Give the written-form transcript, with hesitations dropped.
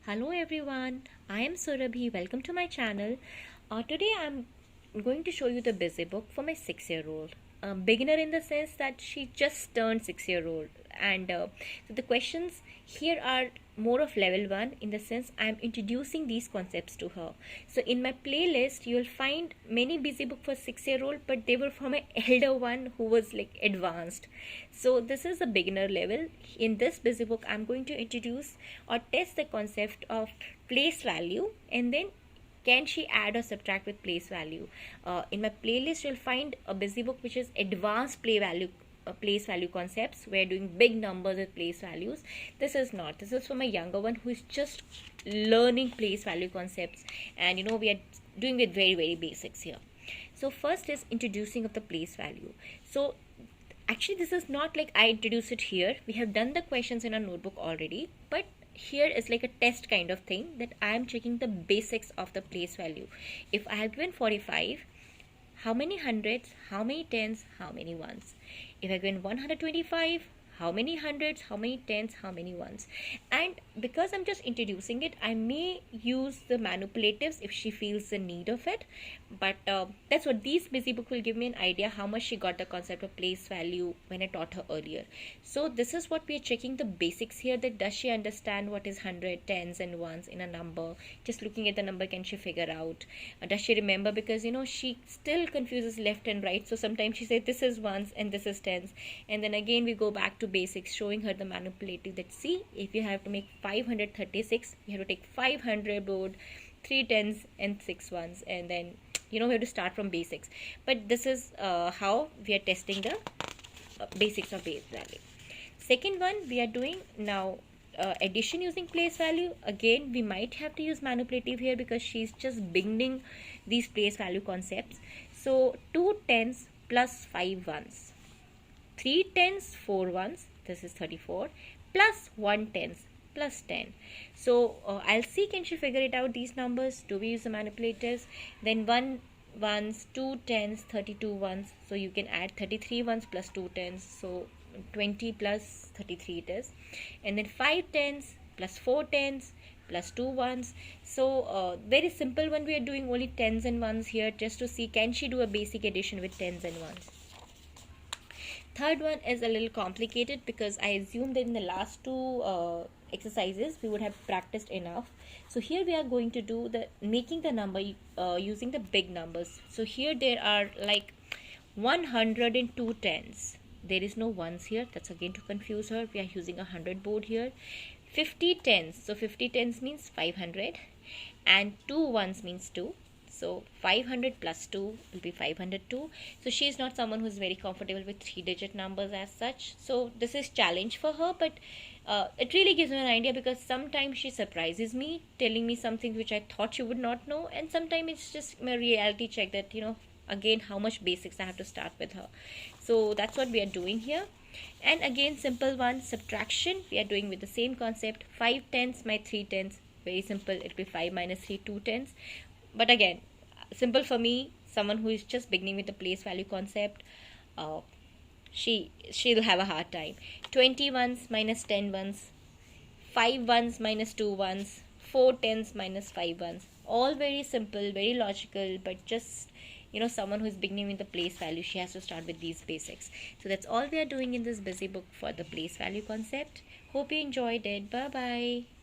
Hello everyone, I am Surabhi. Welcome to my channel. Today I'm going to show you the busy book for my 6-year-old. Beginner in the sense that she just turned 6-year-old, and so the questions here are more of level 1 in the sense I'm introducing these concepts to her. So in my playlist you'll find many busy book for 6-year-old, but they were for my elder one who was like advanced. So this is a beginner level. In this busy book I'm going to introduce or test the concept of place value, and then can she add or subtract with place value. In my playlist you'll find a busy book which is advanced place value concepts. We're doing big numbers with place values. This is not. This is for my younger one who is just learning place value concepts, and we are doing with very basics here. So first is introducing of the place value. So actually this is not like I introduce it here. We have done the questions in our notebook already, but here is like a test kind of thing that I am checking the basics of the place value. If I have given 45, how many hundreds, how many tens, how many ones? If I given 125, how many hundreds, how many tens, how many ones? And because I'm just introducing it, I may use the manipulatives if she feels the need of it. But that's what these busy book will give me an idea how much she got the concept of place value when I taught her earlier. So this is what we are checking the basics here, that does she understand what is 100, tens and ones in a number? Just looking at the number, can she figure out? Does she remember? Because she still confuses left and right. So sometimes she says this is ones and this is tens, and then again we go back to basics, showing her the manipulative that see, if you have to make 536, you have to take 500 board, 3 tens and 6 ones, and then we have to start from basics. But this is how we are testing the basics of base value. Second one, we are doing now addition using place value. Again, we might have to use manipulative here because she's just beginning these place value concepts. So 2 tens plus 5 ones, 3 tens, 4 ones, this is 34, plus 1 tens plus 10. So I'll see, can she figure it out, these numbers? Do we use the manipulatives? Then 1 ones, 2 tens, 32 ones. So you can add 33 ones plus 2 tens. So 20 plus 33 it is. And then 5 tens plus 4 tens plus 2 ones. So very simple one. We are doing only tens and ones here just to see, can she do a basic addition with tens and ones? Third one is a little complicated because I assume that in the last two exercises we would have practiced enough. So here we are going to do the making the number using the big numbers. So here there are like 102 tens. There is no ones here. That's again to confuse her. We are using a 100 board here. 50 tens. So 50 tens means 500, and 2 ones means 2. So 500 plus 2 will be 502. So she is not someone who is very comfortable with 3-digit numbers as such. So this is challenge for her, but it really gives me an idea because sometimes she surprises me, telling me something which I thought she would not know, and sometimes it's just my reality check that again how much basics I have to start with her. So that's what we are doing here. And again, simple one, subtraction, we are doing with the same concept. 5 tens, my 3 tens, very simple, it will be 5 minus 3, 2 tens. But again, simple for me, someone who is just beginning with the place value concept, she'll have a hard time. 20 ones minus 10 ones, 5 ones minus 2 ones, 4 tens minus 5 ones. All very simple, very logical, but just someone who is beginning with the place value, she has to start with these basics. So that's all we are doing in this busy book for the place value concept. Hope you enjoyed it. Bye bye.